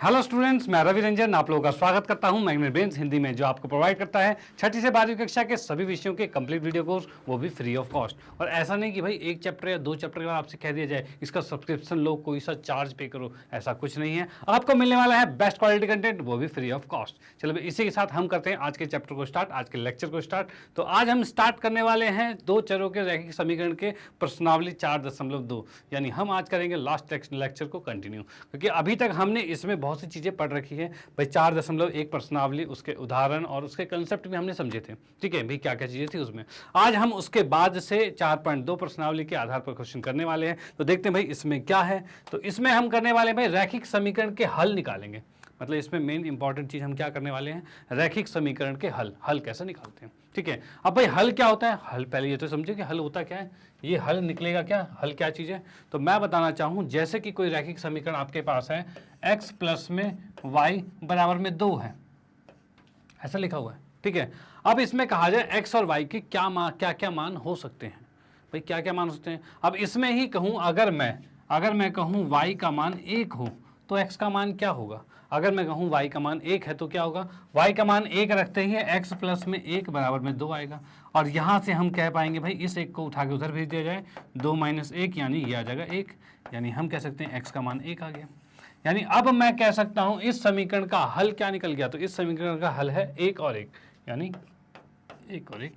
Hello students, मैं रवि रंजन आप लोगों का स्वागत करता हूं मैग्नेट ब्रेन्स हिंदी में, जो आपको प्रोवाइड करता है 6ठी से 12वीं कक्षा के सभी विषयों के कंप्लीट वीडियो कोर्स, वो भी फ्री ऑफ कॉस्ट। और ऐसा नहीं कि भाई एक चैप्टर या दो चैप्टर के बाद आपसे कह दिया जाए इसका सब्सक्रिप्शन लो, कोई सा चार्ज पे करो, ऐसा कुछ नहीं है। आपको मिलने वाला है बेस्ट क्वालिटी कंटेंट, वो भी फ्री ऑफ कॉस्ट। चलो इसी के साथ हम करते हैं आज के चैप्टर को स्टार्ट, आज के लेक्चर को स्टार्ट। तो आज हम स्टार्ट करने वाले हैं दो चरों के रैखिक समीकरण के प्रश्नावली 4.2, यानी हम आज करेंगे लास्ट लेक्चर को कंटिन्यू, क्योंकि अभी तक हमने इसमें बहुत सी चीजें पढ़ रखी है भाई। 4.1 प्रश्नावली, उसके उदाहरण और उसके कंसेप्ट भी हमने समझे थे, ठीक है भाई, क्या क्या चीजें थी उसमें। आज हम उसके बाद से 4.2 प्रश्नावली के आधार पर क्वेश्चन करने वाले हैं। तो देखते हैं भाई इसमें क्या है। तो इसमें हम करने वाले हैं भाई रैखिक समीकरण के हल निकालेंगे। मतलब इसमें मेन इंपॉर्टेंट चीज हम क्या करने वाले हैं, रैखिक समीकरण के हल कैसे निकालते हैं, ठीक है। अब भाई हल क्या होता है, हल पहले ये तो समझे कि हल होता क्या है, ये हल निकलेगा क्या, हल क्या चीज है। तो मैं बताना चाहूं, जैसे कि कोई रैखिक समीकरण आपके पास है, x प्लस में y बराबर में 2 है, ऐसा लिखा हुआ है, ठीक है। अब इसमें कहा जाए x और y के क्या क्या मान हो सकते हैं, भाई क्या क्या मान हो सकते हैं। अब इसमें ही कहूं, अगर मैं कहूं y का मान 1 हो तो x का मान क्या होगा। अगर मैं कहूं y का मान 1 है तो क्या होगा, y का मान 1 रखते ही x प्लस में 1 बराबर में 2 आएगा। और यहां से हम कह पाएंगे भाई इस 1 को उठा के उधर भेज दिया जाए, 2 माइनस 1 यानी ये आ जाएगा 1, यानी हम कह सकते हैं x का मान 1 आ गया। यानी अब मैं कह सकता हूं इस समीकरण का हल क्या निकल गया, तो इस समीकरण का हल है 1 और 1, यानी 1 और 1,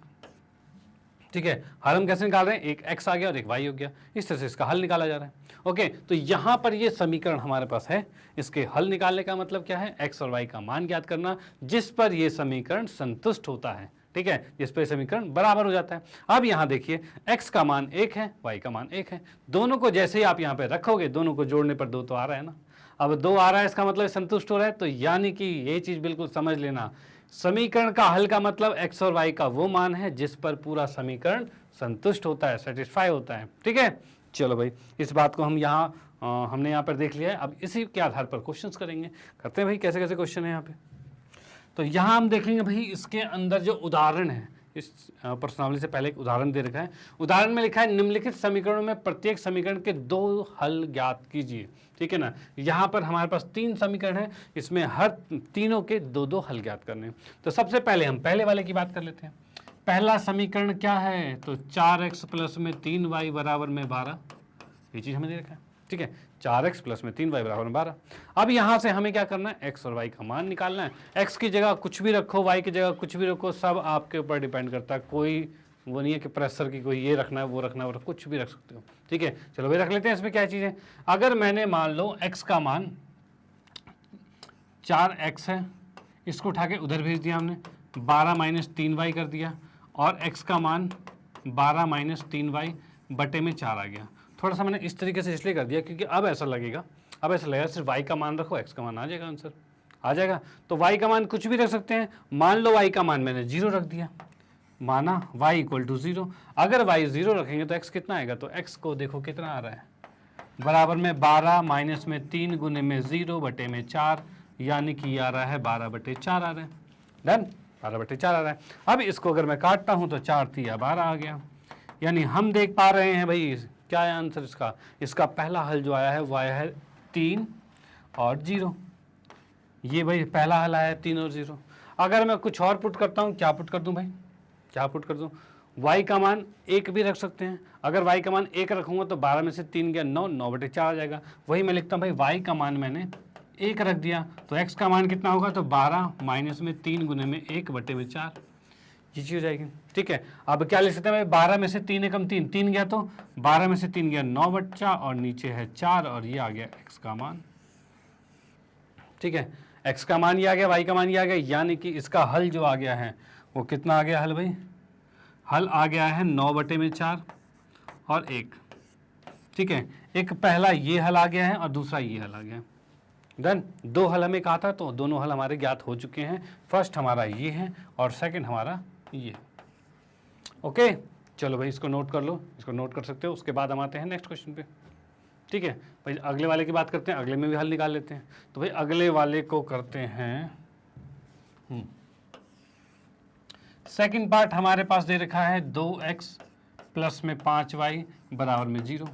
ठीक है। हल हम कैसे निकाल रहे हैं, एक x आ गया और एक y हो गया, इस तरह से इसका हल निकाला जा रहा है। ओके, तो यहां पर ये समीकरण हमारे पास है, इसके हल निकालने का मतलब क्या है, x और y का मान ज्ञात करना जिस पर ये समीकरण संतुष्ट होता है, ठीक है, जिस पर समीकरण बराबर हो जाता है। अब यहां देखिए x का मान 1 है, y का मान 1 है, दोनों को जैसे ही आप यहां पे रखोगे, दोनों को जोड़ने पर 2 तो आ रहा है ना। अब 2 आ रहा है, इसका मतलब संतुष्ट हो रहा है, तो यानी कि ये चीज बिल्कुल समझ लेना, समीकरण का हल का मतलब x और y का वो मान है जिस पर पूरा समीकरण संतुष्ट होता है, सेटिस्फाई होता है, ठीक है। चलो भाई, इस बात को हम हमने यहाँ पर देख लिया है। अब इसी के आधार पर क्वेश्चंस करेंगे, करते हैं भाई कैसे कैसे क्वेश्चन है यहाँ पे। तो यहाँ हम देखेंगे भाई इसके अंदर जो उदाहरण है, इस प्रश्नावली से पहले एक उदाहरण दे रखा है। उदाहरण में लिखा है निम्नलिखित समीकरणों में प्रत्येक समीकरण के 2 हल ज्ञात कीजिए, ठीक है ना। यहाँ पर हमारे पास 3 समीकरण है, इसमें हर तीनों के 2 हल ज्ञात करने हैं। तो सबसे पहले हम पहले वाले की बात कर लेते हैं। पहला समीकरण क्या है, तो 4x प्लस में 3y बराबर में 12, ये चीज हमें दे रखा है, ठीक है। 4x प्लस में 3y बराबर में 12। अब यहां से हमें क्या करना है, x और y का मान निकालना है। x की जगह कुछ भी रखो, y की जगह कुछ भी रखो, सब आपके ऊपर डिपेंड करता है। कोई वो नहीं है कि प्रेशर की कोई ये रखना है वो रखना है, वो कुछ भी रख सकते हो, ठीक है। चलो भाई रख लेते हैं। इसमें क्या चीज़ है, अगर मैंने मान लो x का मान 4x है, इसको उठा के उधर भेज दिया हमने, 12 माइनस 3y कर दिया, और x का मान 12 माइनस 3y बटे में 4 आ गया। थोड़ा सा मैंने इस तरीके से इसलिए कर दिया क्योंकि अब ऐसा लगेगा सिर्फ y का मान रखो, x का मान आ जाएगा, आंसर आ जाएगा। तो y का मान कुछ भी रख सकते हैं, मान लो y का मान मैंने 0 रख दिया, माना y इक्वल टू 0। अगर y 0 रखेंगे तो x कितना आएगा, तो x को देखो कितना आ रहा है, बराबर में 12 माइनस में 3 गुने में 0 बटे में 4, यानी कि आ रहा है 12 बटे 4 आ रहा है। डन, 12 बटे 4 आ रहा है। अब इसको अगर मैं काटता हूं तो 4 3 12 आ गया। यानी हम देख पा रहे हैं भाई क्या है आंसर इसका पहला हल जो आया है वो आया है 3 और 0। ये भाई पहला हल आया है 3 और 0। अगर मैं कुछ और पुट करता हूँ, क्या पुट कर दूं भाई, क्या पुट कर दूं, y का मान 1 भी रख सकते हैं। अगर y का मान 1 रखूंगा तो 12 में से 3 गया 9, 9 बटे 4 आ जाएगा। वही मैं लिखता हूँ भाई y का मान मैंने 1 रख दिया, तो x का मान कितना होगा, तो 12 माइनस में 3 गुने में 1 बटे में 4, ये चीज हो जाएगी, ठीक है। अब क्या लिख सकते हैं भाई, 12 में से 3 एकम 3, 3 गया तो 12 में से 3 गया 9 बच्चा, और नीचे है 4, और ये आ गया x का मान, ठीक है। x का मान ये आ गया, y का मान ये आ गया, यानी कि इसका हल जो आ गया है वो कितना आ गया हल भाई, हल आ गया है 9 बटे में 4 और 1, ठीक है। एक पहला ये हल आ गया है और दूसरा ये हल आ गया है। डन, 2 हल हमें कहा था, तो दोनों हल हमारे ज्ञात हो चुके हैं। फर्स्ट हमारा ये है और सेकंड हमारा ये। ओके, चलो भाई इसको नोट कर लो, इसको नोट कर सकते हो। उसके बाद हम आते हैं नेक्स्ट क्वेश्चन पे, ठीक है भाई। अगले वाले की बात करते हैं, अगले में भी हल निकाल लेते हैं। तो भाई अगले वाले को करते हैं, सेकंड पार्ट हमारे पास दे रखा है 2x प्लस में 5y बराबर में 0,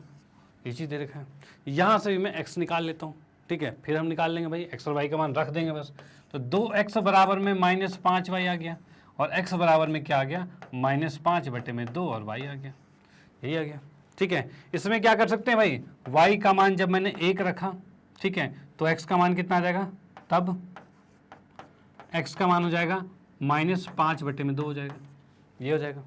ये चीज दे रखा है। यहां से भी मैं x निकाल लेता हूं, ठीक है, फिर हम निकाल लेंगे भाई, एक्स और वाई का मान रख देंगे बस। तो 2x बराबर में -5y आ गया, और x बराबर में क्या आ गया, -5/2 और y आ गया, यही आ गया। ठीक है, इसमें क्या कर सकते हैं भाई, y का मान जब मैंने 1 रखा, ठीक है, तो x का मान कितना आ जाएगा, तब x का मान हो जाएगा -5/2 हो जाएगा, ये हो जाएगा।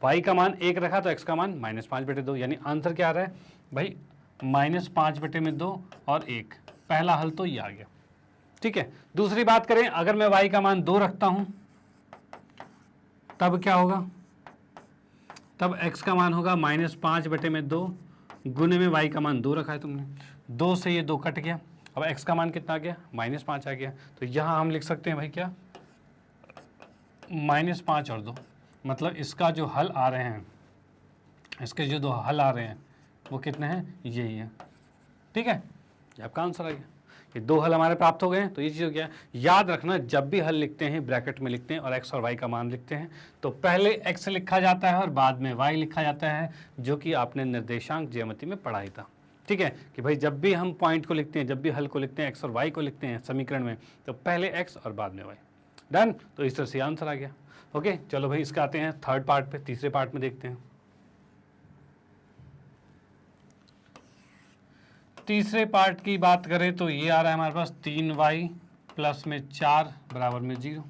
y का मान 1 रखा तो x का मान -5/2, यानी आंसर क्या आ रहा है भाई, -5/2 और 1, पहला हल तो ये आ गया। ठीक है, दूसरी बात करें, अगर मैं y का मान 2 रखता हूं तब क्या होगा, तब x का मान होगा -5/2 गुने में y का मान 2 रखा है तुमने, 2 से ये 2 कट गया, अब x का मान कितना आ गया, -5 आ गया। तो यहां हम लिख सकते हैं भाई क्या, -5 और 2, मतलब इसका जो हल आ रहे हैं, इसके जो 2 हल आ रहे हैं वो कितने हैं, यही है। ठीक है, ये आपका आंसर आ गया, ये 2 हल हमारे प्राप्त हो गए हैं। तो ये चीज़ हो गया। याद रखना, जब भी हल लिखते हैं ब्रैकेट में लिखते हैं और x और y का मान लिखते हैं तो पहले x लिखा जाता है और बाद में y लिखा जाता है, जो कि आपने निर्देशांक ज्यामिति में पढ़ा ही था। ठीक है, कि भाई जब भी हम पॉइंट को लिखते हैं, जब भी हल को लिखते हैं, x और y को लिखते हैं समीकरण में, तो पहले x और बाद में y। डन, तो इस तरह से आंसर आ गया। ओके, चलो भाई इसका आते हैं थर्ड पार्ट पे, तीसरे पार्ट में देखते हैं। तीसरे पार्ट की बात करें तो ये आ रहा है हमारे पास 3y प्लस में 4 बराबर में 0,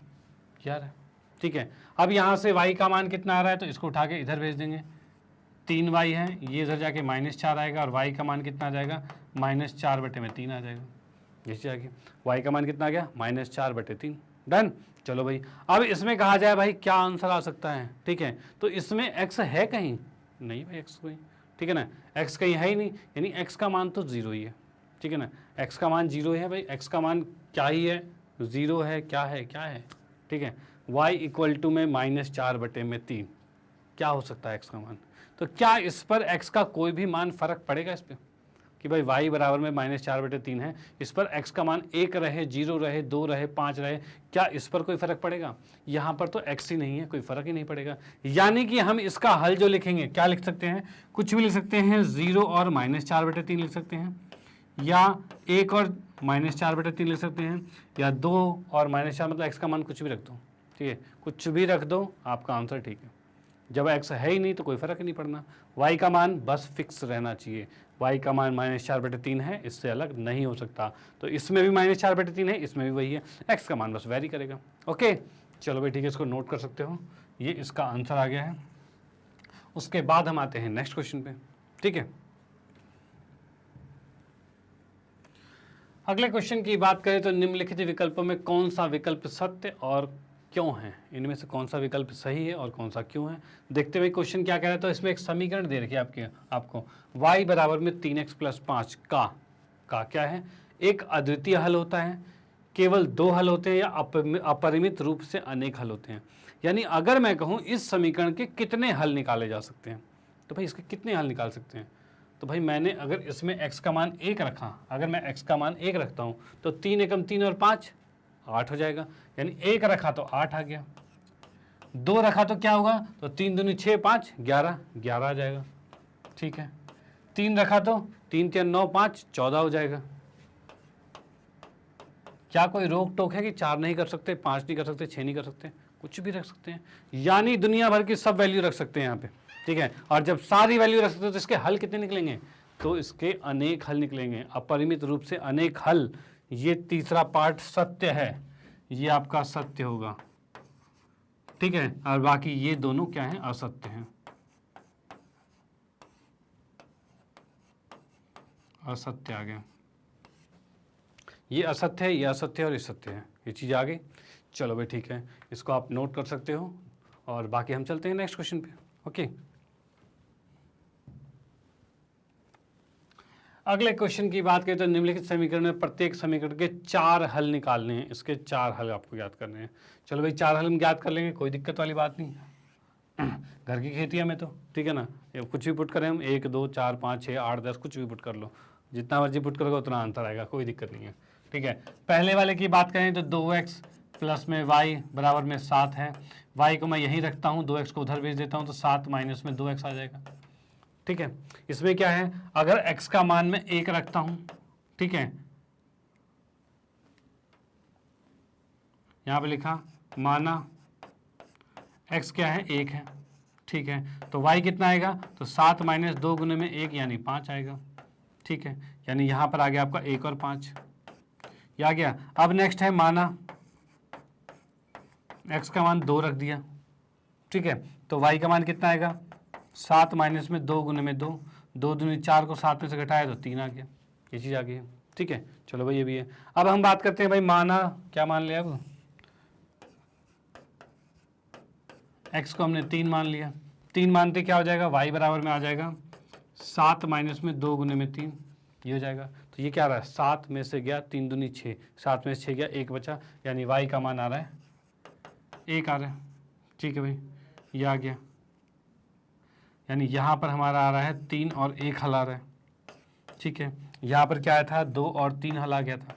क्या रहा है। ठीक है, अब यहाँ से y का मान कितना आ रहा है, तो इसको उठा के इधर भेज देंगे, 3y है, ये इधर जाके -4 आएगा, और y का मान कितना आ जाएगा, -4/3 आ जाएगा, जैसे आगे y का मान कितना आ गया, -4/3। डन, चलो भाई, अब इसमें कहा जाए भाई क्या आंसर आ सकता है। ठीक है, तो इसमें x है कहीं, नहीं भाई x कहीं, ठीक है ना, x कहीं है ही नहीं, यानी x का मान तो 0 ही है। ठीक है ना, x का मान 0 है भाई, x का मान क्या ही है, 0 है, क्या है, क्या है। ठीक है, y = में -4/3, क्या हो सकता है x का मान। तो क्या इस पर x का कोई भी मान फर्क पड़ेगा इस पर, कि भाई y बराबर में -4/3 है, इस पर x का मान 1 रहे, 0 रहे, 2 रहे, 5 रहे, क्या इस पर कोई फर्क पड़ेगा। यहाँ पर तो x ही नहीं है, कोई फर्क ही नहीं पड़ेगा। यानी कि हम इसका हल जो लिखेंगे, क्या लिख सकते हैं, कुछ भी लिख सकते हैं, 0 और -4/3 लिख सकते हैं, या 1 और -4/3 लिख सकते हैं, या 2 और -4, मतलब x का मान कुछ भी रख दो। ठीक है, कुछ भी रख दो, आपका आंसर ठीक है। जब x है ही नहीं तो कोई फर्क ही नहीं पड़ना, y का मान बस फिक्स रहना चाहिए, y का मान -4/3 है, इससे अलग नहीं हो सकता। तो इसमें भी -4/3 है, इसमें भी वही है, x का मान बस वेरी करेगा। ओके, चलो भाई ठीक है, इसको नोट कर सकते हो, ये इसका आंसर आ गया है। उसके बाद हम आते हैं नेक्स्ट क्वेश्चन पे। ठीक है, अगले क्वेश्चन की बात करें तो निम्नलिखित विकल्पों में कौन सा विकल्प सत्य और क्यों है, इनमें से कौन सा विकल्प सही है और कौन सा क्यों है। देखते हुए क्वेश्चन क्या कह रहा है, तो इसमें एक समीकरण दे रखी है आपको y बराबर में 3x + 5 का क्या है, एक अद्वितीय हल होता है, केवल 2 हल होते हैं, या अपरिमित रूप से अनेक हल होते हैं। यानी अगर मैं कहूँ इस समीकरण के कितने हल निकाले जा सकते हैं, तो भाई इसके कितने हल निकाल सकते हैं। तो भाई मैंने अगर इसमें x का मान 1 रखा, अगर मैं x का मान 1 रखता हूँ तो 3 एकम 3 और 5 8 हो जाएगा, यानी 1 रखा तो 8 आ गया, 2 रखा तो क्या होगा, तो 3 दूनी 6 5 11 11 आ जाएगा। ठीक है, 3 रखा तो 3 3 9 5 14 हो जाएगा। क्या कोई रोक टोक है कि 4 नहीं कर सकते, 5 नहीं कर सकते, 6 नहीं कर सकते, कुछ भी रख सकते हैं, यानी दुनिया भर की सब वैल्यू रख सकते हैं यहाँ पे। ठीक है, और जब सारी वैल्यू रख सकते हो तो इसके हल कितने निकलेंगे, तो इसके अनेक हल निकलेंगे, अपरिमित रूप से अनेक हल। ये तीसरा पार्ट सत्य है, ये आपका सत्य होगा। ठीक है, और बाकी ये दोनों क्या हैं, असत्य हैं, असत्य आ गया, ये असत्य है, ये असत्य है और ये सत्य है, ये चीज़ आ गई। चलो भाई ठीक है, इसको आप नोट कर सकते हो, और बाकी हम चलते हैं नेक्स्ट क्वेश्चन पे। ओके, अगले क्वेश्चन की बात करें तो निम्नलिखित समीकरण में प्रत्येक समीकरण के 4 हल निकालने हैं, इसके 4 हल आपको याद करने हैं। चलो भाई 4 हल हम याद कर लेंगे, कोई दिक्कत वाली बात नहीं, घर की खेती है में तो, ठीक है ना, ये कुछ भी पुट करें हम, 1 2 4 5 6 8 10 कुछ भी पुट कर लो, जितना मर्जी पुट करोगे उतना आंसर आएगा, कोई दिक्कत नहीं है। ठीक है, पहले वाले की बात करें तो 2x प्लस में y बराबर में 7 है, y को मैं यहीं रखता हूँ, 2x को उधर भेज देता हूँ, तो 7 माइनस में 2x आ जाएगा। ठीक है, इसमें क्या है, अगर x का मान मैं 1 रखता हूँ, ठीक है, यहाँ पे लिखा माना x क्या है 1 है, ठीक है। तो y कितना आएगा, तो 7 माइनस 2 गुने में 1 यानी 5 आएगा, ठीक है। यानी यहाँ पर आ गया आपका 1 और 5, ये आ गया। अब नेक्स्ट है माना x का मान 2 रख दिया, ठीक है। तो y का मान कितना आएगा, 7 माइनस में 2 गुने में 2, 2 दूनी 4 को 7 में से घटाया तो 3 आ गया, ये चीज़ आ गई है, ठीक है। चलो भाई ये भी है। अब हम बात करते हैं भाई माना, क्या मान लिया, अब x को हमने 3 मान लिया, 3 मानते क्या हो जाएगा, y बराबर में आ जाएगा 7 माइनस में 2 गुने में 3, ये हो जाएगा। तो ये क्या आ रहा है, 7 में से गया 3 दूनी 6, 7 में से 6 गया 1 बचा, यानी y का मान आ रहा है 1 आ रहा है, ठीक है भाई, ये आ गया। यानी यहाँ पर हमारा आ रहा है 3 और 1 हल आ रहा है, ठीक है। यहाँ पर क्या आया था, 2 और 3 हल आ गया था,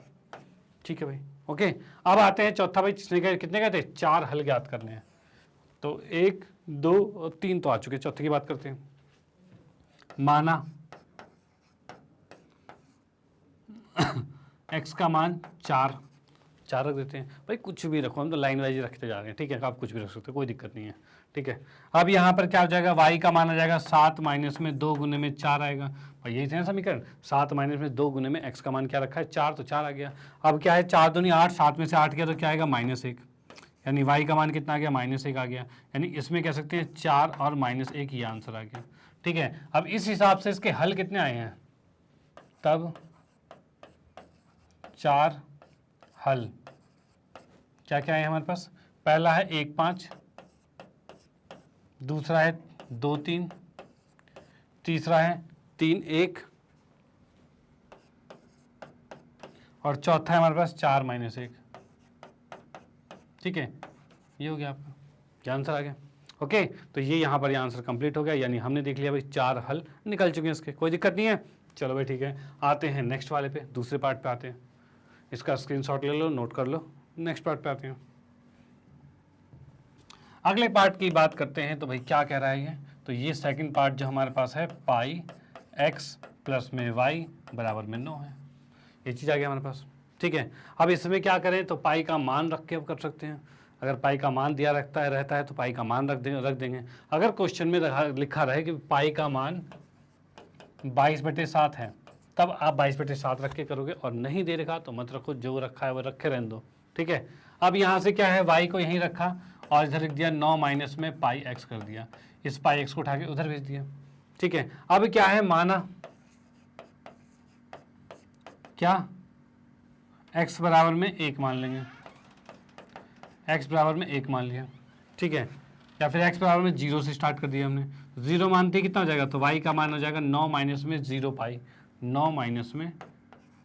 ठीक है भाई, ओके। अब आते हैं चौथा भाई, कितने गए थे, 4 हल ज्ञात करने हैं। तो 1 2 और 3 तो आ चुके, चौथे की बात करते हैं। माना x का मान 4 रख देते हैं भाई, कुछ भी रखो, हम तो लाइन वाइज रखते जा रहे हैं, ठीक है। आप कुछ भी रख सकते हो, कोई दिक्कत नहीं है, ठीक है। अब यहाँ पर क्या हो जाएगा, y का मान आ जाएगा 7 माइनस में 2 गुने में 4 आएगा भाई, यही थे ना समीकरण, 7 माइनस में 2 गुने में x का मान क्या रखा है 4, तो 4 आ गया। अब क्या है, 4 दूनी 8, 7 में से 8 गया तो क्या आएगा -1, यानी y का मान कितना आ गया, -1 आ गया। यानी इसमें कह सकते हैं 4 और -1 ये आंसर आ गया, ठीक है। अब इस हिसाब से इसके हल कितने आए हैं, तब 4 हल क्या क्या है हमारे पास, पहला है 1 5, दूसरा है 2 3, तीसरा है 3 1, और चौथा है हमारे पास 4 -1, ठीक है। ये हो गया आपका, क्या आंसर आ गया, ओके। तो ये यहाँ पर ये आंसर कंप्लीट हो गया, यानी हमने देख लिया भाई 4 हल निकल चुके हैं इसके, कोई दिक्कत नहीं है। चलो भाई ठीक है, आते हैं नेक्स्ट वाले पे, दूसरे पार्ट पे आते हैं। इसका स्क्रीनशॉट ले लो, नोट कर लो, नेक्स्ट पार्ट पे आते हैं। अगले पार्ट की बात करते हैं, तो भाई क्या कह रहा है ये, तो ये सेकंड पार्ट जो हमारे पास है, पाई x प्लस में y बराबर में 9 है, ये चीज़ आ गया हमारे पास, ठीक है। अब इसमें क्या करें, तो पाई का मान रख के अब कर सकते हैं। अगर पाई का मान दिया रहता है तो पाई का मान रख देंगे। अगर क्वेश्चन में लिखा रहे कि पाई का मान 22/7 है, तब आप 22/7 रख के करोगे, और नहीं दे रखा तो मत रखो, जो रखा है वो रखे रहने दो, ठीक है। अब यहाँ से क्या है, y को यहीं रखा और इधर लिख दिया 9 माइनस में पाई x कर दिया, इस पाई x को उठा के उधर भेज दिया, ठीक है। अब क्या है, माना क्या, x बराबर में 1 मान लेंगे, x बराबर में 1 मान लिया, ठीक है। या फिर x बराबर में 0 से स्टार्ट कर दिया हमने, 0 मानते कितना हो जाएगा, तो y का मान हो जाएगा 9 माइनस में 0 पाई, 9 माइनस में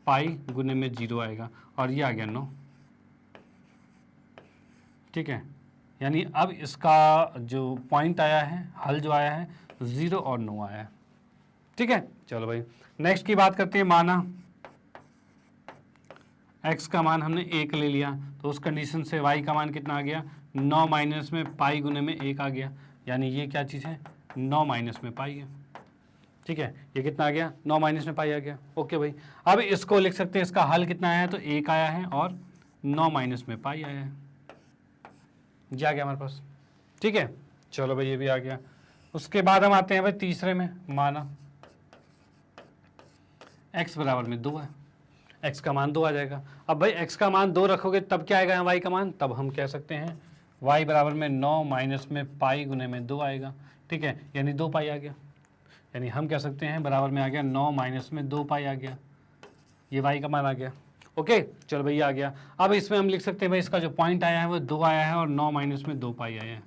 पाई गुने में 0 आएगा, और ये आ गया 9, ठीक है। यानी अब इसका जो पॉइंट आया है, हल जो आया है 0 और 9 आया है, ठीक है। चलो भाई नेक्स्ट की बात करते हैं। माना x का मान हमने 1 ले लिया, तो उस कंडीशन से y का मान कितना आ गया, 9 माइनस में पाई गुने में 1 आ गया, यानी ये क्या चीज़ है, 9 माइनस में पाई है, ठीक है। ये कितना आ गया, 9 माइनस में पाई आ गया, ओके भाई। अब इसको लिख सकते हैं, इसका हल कितना आया है, तो 1 आया है और 9 माइनस में पाई आया है, ये आ गया हमारे पास, ठीक है। चलो भाई ये भी आ गया। उसके बाद हम आते हैं भाई तीसरे में। माना x बराबर में 2 है, x का मान 2 आ जाएगा। अब भाई x का मान 2 रखोगे तब क्या आएगा y का मान, तब हम कह सकते हैं y बराबर में 9 माइनस में पाई गुने में 2 आएगा, ठीक है। यानी 2 पाई आ गया, यानी हम कह सकते हैं बराबर में आ गया 9 माइनस में 2 पाई आ गया, ये y का मान आ गया, ओके। चलो भाई आ गया। अब इसमें हम लिख सकते हैं भाई इसका जो पॉइंट आया है वो 2 आया है और 9 माइनस में 2 पाई आया है,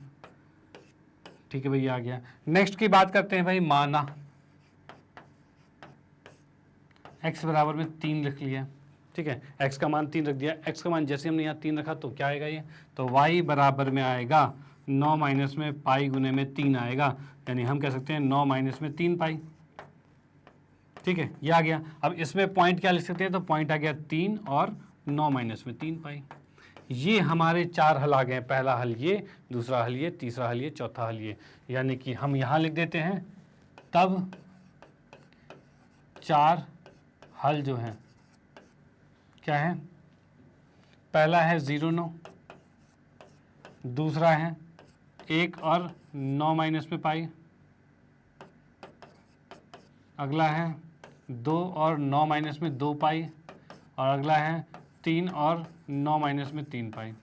ठीक है भाई ये आ गया। नेक्स्ट की बात करते हैं भाई। माना x बराबर में 3 लिख लिया, ठीक है। x का मान 3 रख दिया, x का मान जैसे हमने यहाँ 3 रखा तो क्या आएगा ये, तो y बराबर में आएगा 9 माइनस में पाई गुने में 3 आएगा, यानी हम कह सकते हैं 9 माइनस में 3 पाई, ठीक है। ये आ गया। अब इसमें पॉइंट क्या लिख सकते हैं, तो पॉइंट आ गया 3 और 9 माइनस में 3 पाई। ये हमारे 4 हल आ गए, पहला हल ये, दूसरा हल ये, तीसरा हल ये, चौथा हल ये। यानी कि हम यहाँ लिख देते हैं, तब 4 हल जो हैं क्या है, पहला है 0 9, दूसरा है 1 और 9 माइनस में पाई, अगला है 2 और 9 माइनस में 2 पाई, और अगला है 3 और 9 माइनस में 3 पाई।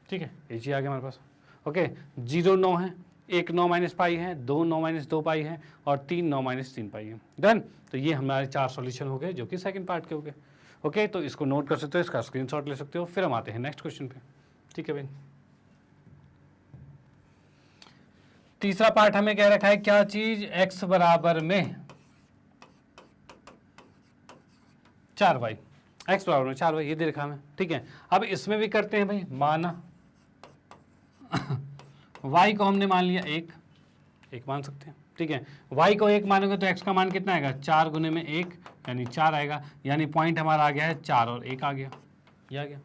ठीक है, ये चीज़ आ गया हमारे पास। ओके, 0 9 है, 1 9 माइनस पाई है, 2 9 माइनस 2 पाई है, और 3 9 माइनस 3 पाई है। डन। तो ये हमारे 4 सॉल्यूशन हो गए जो कि सेकंड पार्ट के हो गए। ओके, तो इसको नोट कर सकते हो, इसका स्क्रीनशॉट ले सकते हो। फिर हम आते हैं नेक्स्ट क्वेश्चन पे। ठीक है भाई, तीसरा पार्ट हमें कह रखा है क्या चीज, x बराबर में 4y, x बराबर में 4y, ये दे रखा हमें। ठीक है, अब इसमें भी करते हैं भाई, माना y को हमने मान लिया 1 मान सकते हैं। ठीक है, y को 1 मानोगे तो x का मान कितना आएगा, 4 गुने में 1 यानी 4 आएगा, यानी पॉइंट हमारा आ गया है 4 और 1 आ गया, ये आ गया।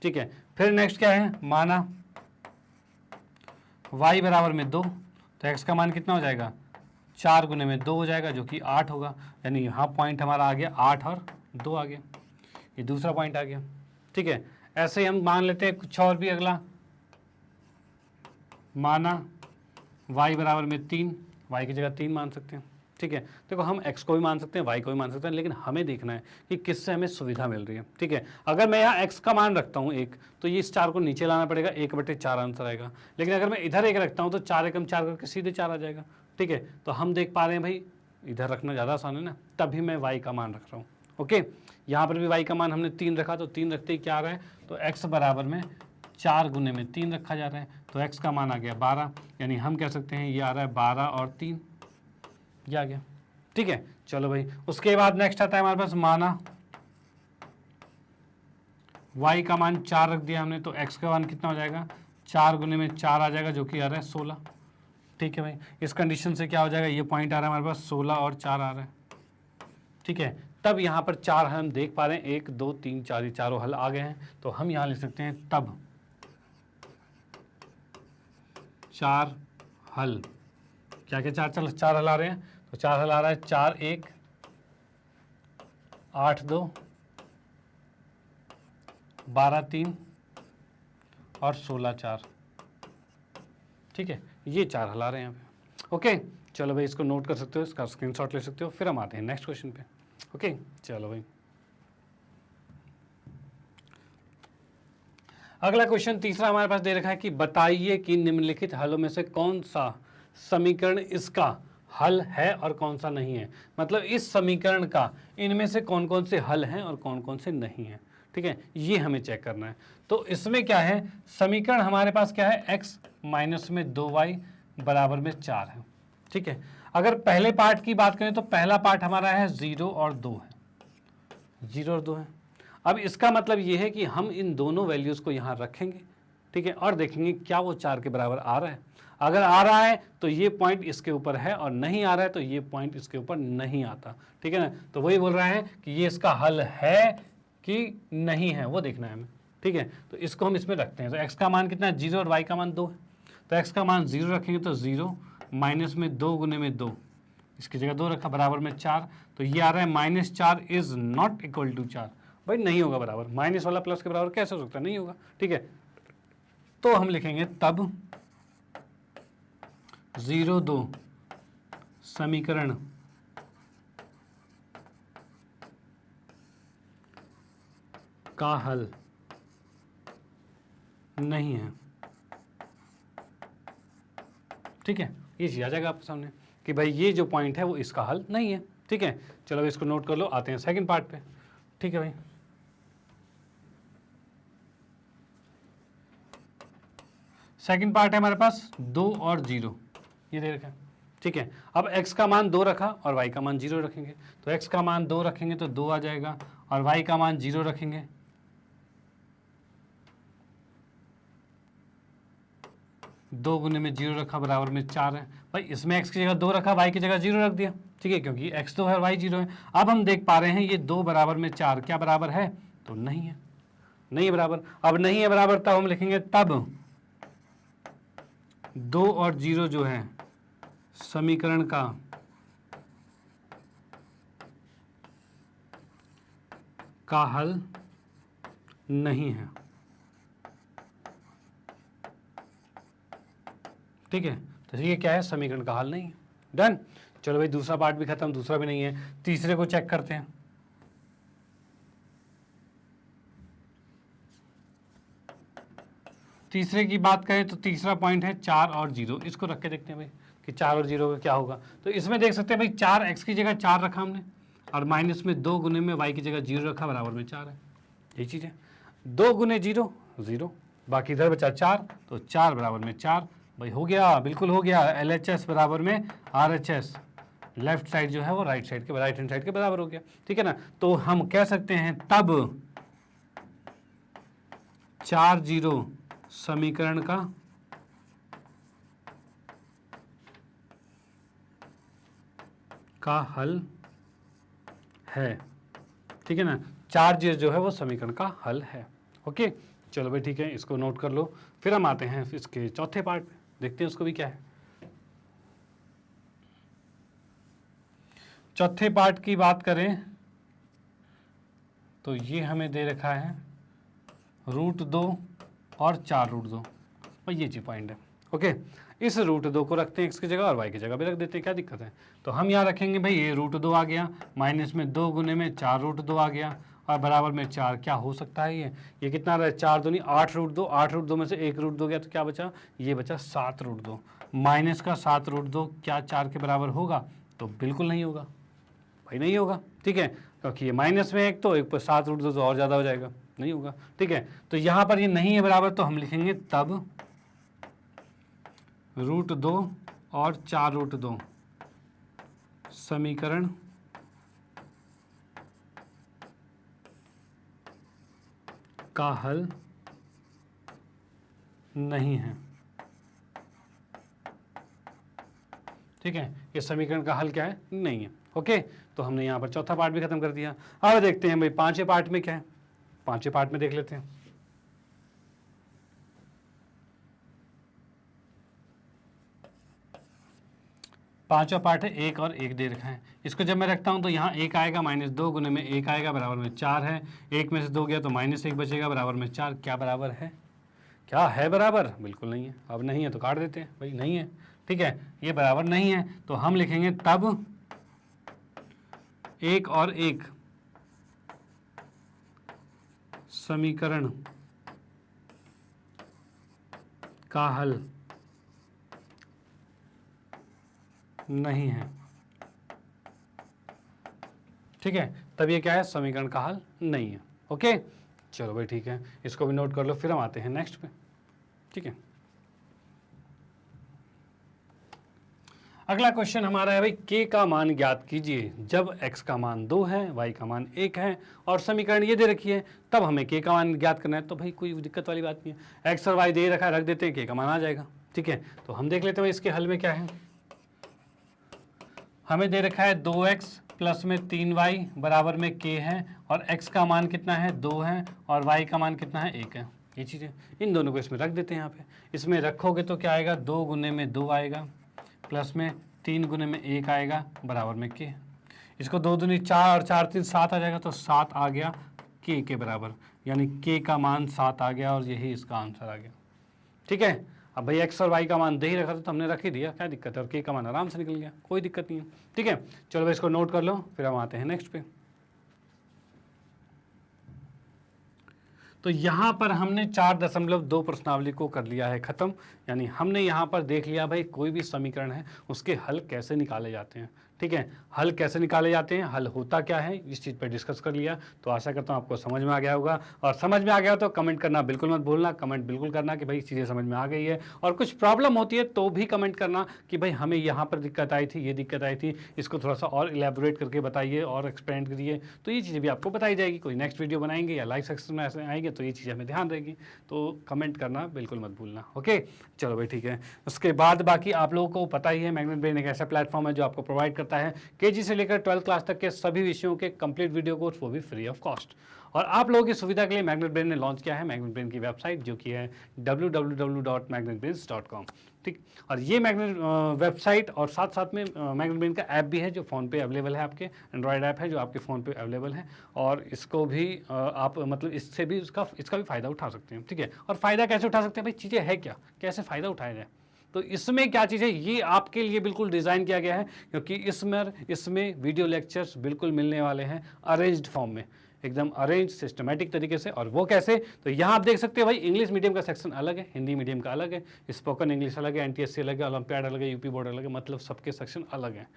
ठीक है, फिर नेक्स्ट क्या है, माना y बराबर में 2, तो x का मान कितना हो जाएगा, 4 गुने में 2 हो जाएगा जो कि 8 होगा, यानी यहाँ पॉइंट हमारा आ गया 8 और 2 आ गया, ये दूसरा पॉइंट आ गया। ठीक है, ऐसे ही हम मान लेते हैं कुछ और भी। अगला माना y बराबर में 3, y की जगह 3 मान सकते हैं। ठीक है, देखो हम x को भी मान सकते हैं, y को भी मान सकते हैं, लेकिन हमें देखना है कि किससे हमें सुविधा मिल रही है। ठीक है, अगर मैं यहाँ x का मान रखता हूँ 1, तो ये इस 4 को नीचे लाना पड़ेगा, 1/4 आंसर आएगा। लेकिन अगर मैं इधर 1 रखता हूँ तो 4 एकम 4 करके सीधे 4 आ जाएगा। ठीक है, तो हम देख पा रहे हैं भाई इधर रखना ज़्यादा आसान है ना, तभी मैं y का मान रख रहा हूँ। ओके, यहाँ पर भी y का मान हमने 3 रखा, तो 3 रखते ही क्या आ रहा है, तो x बराबर में 4 गुने में 3 रखा जा रहा है, तो x का मान आ गया 12, यानी हम कह सकते हैं ये आ रहा है 12 और 3, ये आ गया। ठीक है, चलो भाई, उसके बाद नेक्स्ट आता है हमारे पास, माना y का मान 4 रख दिया हमने, तो x का मान कितना हो जाएगा, 4 गुने में 4 आ जाएगा जो कि आ रहा है 16। ठीक है भाई, इस कंडीशन से क्या हो जाएगा, ये पॉइंट आ रहा है हमारे पास 16 और 4 आ रहा है। ठीक है, तब यहाँ पर 4 हम देख पा रहे हैं, 1 2 3 4, ये चारों हल आ गए हैं, तो हम यहाँ लिख सकते हैं तब 4 हल। क्या क्या 4 हल आ रहे हैं, तो 4 हल आ रहा है 4 1 8 2 12 3 और 16 4। ठीक है, ये 4 हल आ रहे हैं यहाँ पे। ओके, चलो भाई, इसको नोट कर सकते हो, इसका स्क्रीनशॉट ले सकते हो। फिर हम आते हैं नेक्स्ट क्वेश्चन पे। ओके, चलो भाई, अगला क्वेश्चन तीसरा हमारे पास दे रखा है कि बताइए कि निम्नलिखित हलों में से कौन सा समीकरण इसका हल है और कौन सा नहीं है। मतलब इस समीकरण का इनमें से कौन कौन से हल हैं और कौन कौन से नहीं हैं। ठीक है, ये हमें चेक करना है। तो इसमें क्या है, समीकरण हमारे पास क्या है, x माइनस में 2y बराबर में 4 है। ठीक है, अगर पहले पार्ट की बात करें तो पहला पार्ट हमारा है 0 और 2 है, 0 और 2 है। अब इसका मतलब ये है कि हम इन दोनों वैल्यूज़ को यहाँ रखेंगे। ठीक है, और देखेंगे क्या वो 4 के बराबर आ रहा है। अगर आ रहा है तो ये पॉइंट इसके ऊपर है, और नहीं आ रहा है तो ये पॉइंट इसके ऊपर नहीं आता। ठीक है ना, तो वही बोल रहा है कि ये इसका हल है कि नहीं है, वो देखना है हमें। ठीक है, तो इसको हम इसमें रखते हैं। तो x का मान कितना है, 0 और y का मान 2 है। तो x का मान 0 रखेंगे तो 0 माइनस में 2 गुने में 2, इसकी जगह 2 रखा, बराबर में 4। तो ये आ रहा है -4 इज नॉट इक्वल टू 4। भाई नहीं होगा बराबर, माइनस वाला प्लस के बराबर कैसे हो सकता है, नहीं होगा। ठीक है, तो हम लिखेंगे तब 0 2 समीकरण का हल नहीं है। ठीक है, ये चीज़ आ जाएगा आपके सामने कि भाई ये जो पॉइंट है वो इसका हल नहीं है। ठीक है, चलो इसको नोट कर लो, आते हैं सेकंड पार्ट पे। ठीक है भाई, सेकंड पार्ट है हमारे पास 2 और 0, ये दे रखा है। ठीक है, अब x का मान 2 रखा और y का मान 0 रखेंगे। तो x का मान 2 रखेंगे तो 2 आ जाएगा, और y का मान 0 रखेंगे 2 गुने में 0 रखा, बराबर में 4 है। भाई इसमें x की जगह 2 रखा, y की जगह 0 रख दिया। ठीक है, क्योंकि x 2 है और y 0 है। अब हम देख पा रहे हैं ये 2 बराबर में 4 क्या बराबर है, तो नहीं है, नहीं है बराबर। अब नहीं है बराबर, तब हम लिखेंगे तब 2 और 0 जो है समीकरण का हल नहीं है। ठीक है, तो ये क्या है, समीकरण का हल नहीं है। डन। चलो भाई दूसरा पार्ट भी खत्म, दूसरा भी नहीं है, तीसरे को चेक करते हैं। तीसरे की बात करें तो तीसरा पॉइंट है 4 और 0। इसको रख के देखते हैं भाई कि 4 और 0 का क्या होगा। तो इसमें देख सकते हैं भाई 4x की जगह 4 रखा हमने और माइनस में 2 गुने में y की जगह 0 रखा, बराबर में 4 है। यही चीज़ है, 2 गुने 0 0, बाकी इधर बचा 4, तो 4 बराबर में 4। भाई हो गया, बिल्कुल हो गया। LHS बराबर में RHS, लेफ्ट साइड जो है वो राइट साइड के, राइट हैंड साइड के बराबर हो गया। ठीक है ना, तो हम कह सकते हैं तब 4 0 समीकरण का हल है। ठीक है ना, 4 0 जो है वो समीकरण का हल है। ओके, चलो भाई ठीक है, इसको नोट कर लो। फिर हम आते हैं इसके चौथे पार्ट में, देखते हैं उसको भी क्या है। चौथे पार्ट की बात करें तो ये हमें दे रखा है √2 और 4√2, और ये जी पॉइंट है। ओके, इस √2 को रखते हैं x की जगह और y की जगह भी रख देते हैं, क्या दिक्कत है। तो हम यहाँ रखेंगे भाई ये √2 आ गया, माइनस में 2 गुने में 4√2 आ गया, और बराबर में 4। क्या हो सकता है ये कितना रहा, 4 दूनी 8√2, 8√2 में से 1√2 गया तो क्या बचा, ये बचा 7√2। माइनस का 7√2 क्या 4 के बराबर होगा, तो बिल्कुल नहीं होगा भाई, नहीं होगा। ठीक है, क्योंकि ये माइनस में एक, तो एक पर 7√2 तो और ज़्यादा हो जाएगा, नहीं होगा। ठीक है, तो यहाँ पर ये नहीं है बराबर, तो हम लिखेंगे तब √2 और 4√2 समीकरण का हल नहीं है। ठीक है, ये समीकरण का हल क्या है, नहीं है। ओके, तो हमने यहाँ पर चौथा पार्ट भी खत्म कर दिया। अब देखते हैं भाई पांचवें पार्ट में क्या है, पांचवें पार्ट में देख लेते हैं। पांचवा पार्ट है 1 और 1 दे रखा है। इसको जब मैं रखता हूं तो यहाँ 1 आएगा, माइनस 2 गुने में 1 आएगा, बराबर में 4 है। 1 में से 2 गया तो -1 बचेगा, बराबर में 4। क्या बराबर है, क्या है बराबर, बिल्कुल नहीं है। अब नहीं है तो काट देते हैं भाई, नहीं है। ठीक है, ये बराबर नहीं है, तो हम लिखेंगे तब 1 और 1 समीकरण का हल नहीं है। ठीक है, तब ये क्या है, समीकरण का हल नहीं है। ओके, चलो भाई ठीक है, इसको भी नोट कर लो। फिर हम आते हैं नेक्स्ट पे। ठीक है, अगला क्वेश्चन हमारा है भाई k का मान ज्ञात कीजिए जब x का मान 2 है, y का मान 1 है और समीकरण ये दे रखी है, तब हमें k का मान ज्ञात करना है। तो भाई कोई दिक्कत वाली बात नहीं है, x और y दे रखा है, रख देते हैं, k का मान आ जाएगा। ठीक है, तो हम देख लेते हैं इसके हल में क्या है। हमें दे रखा है 2x प्लस में 3y बराबर में k है, और x का मान कितना है, 2 है, और y का मान कितना है, 1 है। ये चीज़ें, इन दोनों को इसमें रख देते हैं। यहाँ पे इसमें रखोगे तो क्या आएगा, 2 गुने में 2 आएगा, प्लस में 3 गुने में 1 आएगा, बराबर में k। इसको 2 दूनी 4 और 4 3 7 आ जाएगा, तो 7 आ गया k के बराबर, यानी k का मान 7 आ गया, और यही इसका आंसर आ गया। ठीक है, अब भाई x और y का मान दे ही रखा था तो हमने रख ही दिया, क्या दिक्कत है, और k का मान आराम से निकल गया, कोई दिक्कत नहीं है। ठीक है, चलो भाई इसको नोट कर लो, फिर हम आते हैं नेक्स्ट पे। तो यहाँ पर हमने 4.2 प्रश्नावली को कर लिया है ख़त्म, यानी हमने यहाँ पर देख लिया भाई कोई भी समीकरण है उसके हल कैसे निकाले जाते हैं। ठीक है, हल कैसे निकाले जाते हैं, हल होता क्या है, इस चीज़ पर डिस्कस कर लिया। तो आशा करता हूँ आपको समझ में आ गया होगा, और समझ में आ गया तो कमेंट करना बिल्कुल मत भूलना। कमेंट बिल्कुल करना कि भाई चीज़ें समझ में आ गई है, और कुछ प्रॉब्लम होती है तो भी कमेंट करना कि भाई हमें यहाँ पर दिक्कत आई थी, ये दिक्कत आई थी, इसको थोड़ा सा और इलेबोरेट करके बताइए और एक्सप्लेन करिए, तो ये चीज़ें भी आपको बताई जाएगी। कोई नेक्स्ट वीडियो बनाएंगे या लाइव सेक्शन में ऐसे आएंगे तो ये चीज़ें हमें ध्यान रहेगी, तो कमेंट करना बिल्कुल मत भूलना। ओके, चलो भाई ठीक है। उसके बाद बाकी आप लोगों को पता ही है, मैग्नेट ब्रेन एक ऐसा प्लेटफॉर्म है जो आपको प्रोवाइड करता है केजी से लेकर 12th क्लास तक के सभी विषयों के कंप्लीट वीडियो कोर्स, वो भी फ्री ऑफ कॉस्ट। और आप लोगों की सुविधा के लिए मैग्नेट ब्रेन ने लॉन्च किया है मैग्नेट ब्रेन की वेबसाइट, जो कि है www.magnetbrains.com। ठीक, और ये मैग्नेट वेबसाइट और साथ साथ में मैग्नेट ब्रेन का ऐप भी है जो फ़ोन पे अवेलेबल है, आपके एंड्रॉयड ऐप है जो आपके फ़ोन पे अवेलेबल है, और इसको भी आप मतलब इससे भी इसका भी फ़ायदा उठा सकते हैं। ठीक है, और फ़ायदा कैसे उठा सकते हैं भाई, चीज़ें है क्या, कैसे फ़ायदा उठाया जाए। तो इसमें क्या चीज़ है, ये आपके लिए बिल्कुल डिज़ाइन किया गया है, क्योंकि इसमें वीडियो लेक्चर्स बिल्कुल मिलने वाले हैं अरेंज्ड फॉर्म में, एकदम अरेंज सिस्टमेटिक तरीके से। और वो कैसे, तो यहाँ आप देख सकते हो भाई, इंग्लिश मीडियम का सेक्शन अलग है, हिंदी मीडियम का अलग है, स्पोकन इंग्लिश अलग है, एनटीएससी अलग है, ओलंपियाड अलग है, यूपी बोर्ड अलग है, मतलब सबके सेक्शन अलग हैं।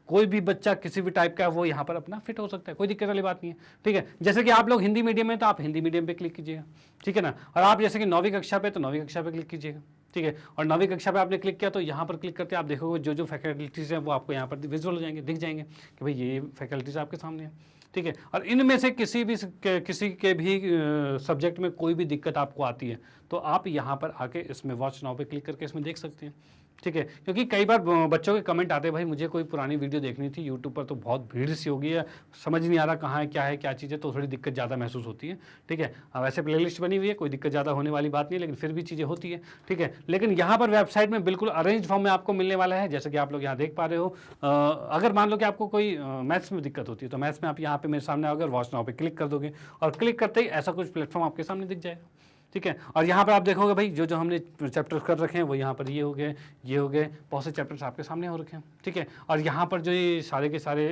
कोई भी बच्चा किसी भी टाइप का वो यहाँ पर अपना फिट हो सकता है, कोई दिक्कत वाली बात नहीं है, ठीक है। जैसे कि आप लोग हिंदी मीडियम में, तो आप हिंदी मीडियम पे क्लिक कीजिएगा, ठीक है ना। और आप जैसे कि 9वीं कक्षा पे, तो 9वीं कक्षा पे क्लिक कीजिएगा, ठीक है। और 9वीं कक्षा पे आपने क्लिक किया तो यहाँ पर क्लिक करते आप देखोगे जो जो फैकल्टीज़ हैं वो आपको यहाँ पर विजुअल हो जाएंगे, दिख जाएंगे कि भाई ये फैकल्टीज़ आपके सामने है, ठीक है। और इनमें से किसी के भी सब्जेक्ट में कोई भी दिक्कत आपको आती है तो आप यहाँ पर आके इसमें वॉच नाउ पे क्लिक करके इसमें देख सकते हैं, ठीक है। क्योंकि कई बार बच्चों के कमेंट आते हैं, भाई मुझे कोई पुरानी वीडियो देखनी थी, यूट्यूब पर तो बहुत भीड़ सी हो गई है, समझ नहीं आ रहा कहाँ है क्या चीज़ है, तो थोड़ी दिक्कत ज़्यादा महसूस होती है, ठीक है। वैसे प्लेलिस्ट बनी हुई है, कोई दिक्कत ज़्यादा होने वाली बात नहीं है, लेकिन फिर भी चीज़ें होती है, ठीक है। लेकिन यहाँ पर वेबसाइट में बिल्कुल अरेंज फॉर्म में आपको मिलने वाला है, जैसे कि आप लोग यहाँ देख पा रहे हो। अगर मान लो कि आपको कोई मैथ्स में दिक्कत होती है, तो मैथ्स में आप यहाँ पे मेरे सामने अगर वॉच नाउ पे क्लिक कर दोगे और क्लिक करते ही ऐसा कुछ प्लेटफॉर्म आपके सामने दिख जाएगा, ठीक है। और यहाँ पर आप देखोगे भाई जो हमने चैप्टर्स कर रखे हैं वो यहाँ पर ये हो गए, बहुत से चैप्टर्स आपके सामने हो रखे हैं, ठीक है। और यहाँ पर जो ये सारे के सारे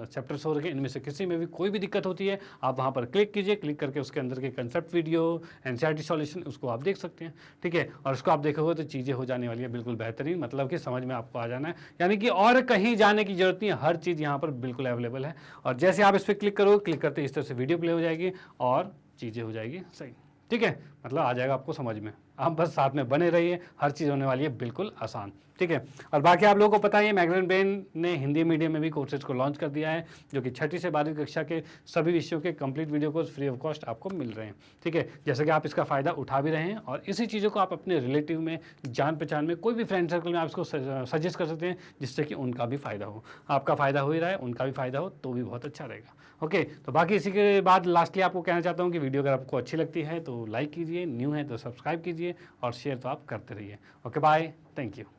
चैप्टर्स हो रखे हैं, इनमें से किसी में भी कोई भी दिक्कत होती है, आप वहाँ पर क्लिक कीजिए, क्लिक करके उसके अंदर के कंसेप्ट वीडियो, एनसीईआरटी सॉल्यूशन, उसको आप देख सकते हैं, ठीक है। और उसको आप देखोगे तो चीज़ें हो जाने वाली है बिल्कुल बेहतरीन, मतलब कि समझ में आपको आ जाना है, यानी कि और कहीं जाने की जरूरत नहीं है, हर चीज़ यहाँ पर बिल्कुल अवेलेबल है। और जैसे आप इस पर क्लिक करोगे, क्लिक करते इस तरह से वीडियो प्ले हो जाएगी और चीज़ें हो जाएगी सही, ठीक है। मतलब आ जाएगा आपको समझ में, आप बस साथ में बने रहिए, हर चीज़ होने वाली है बिल्कुल आसान, ठीक है। और बाकी आप लोगों को पता है मैग्नेट ब्रेन ने हिंदी मीडियम में भी कोर्सेज को लॉन्च कर दिया है, जो कि 6ठी से 12वीं कक्षा के सभी विषयों के complete video course free of cost आपको मिल रहे हैं, ठीक है। जैसे कि आप इसका फ़ायदा उठा भी रहे हैं और इसी चीज़ों को आप अपने रिलेटिव में, जान पहचान में, कोई भी फ्रेंड सर्कल में आप इसको सजेस्ट कर सकते हैं, जिससे कि उनका भी फ़ायदा हो, आपका फ़ायदा हो ही रहा है, उनका भी फ़ायदा हो तो भी बहुत अच्छा रहेगा, ओके। तो बाकी इसी के बाद लास्टली आपको कहना चाहता हूँ कि वीडियो अगर आपको अच्छी लगती है तो लाइक कीजिए, न्यू है तो सब्सक्राइब कीजिए और शेयर तो आप करते रहिए। Okay bye, thank you.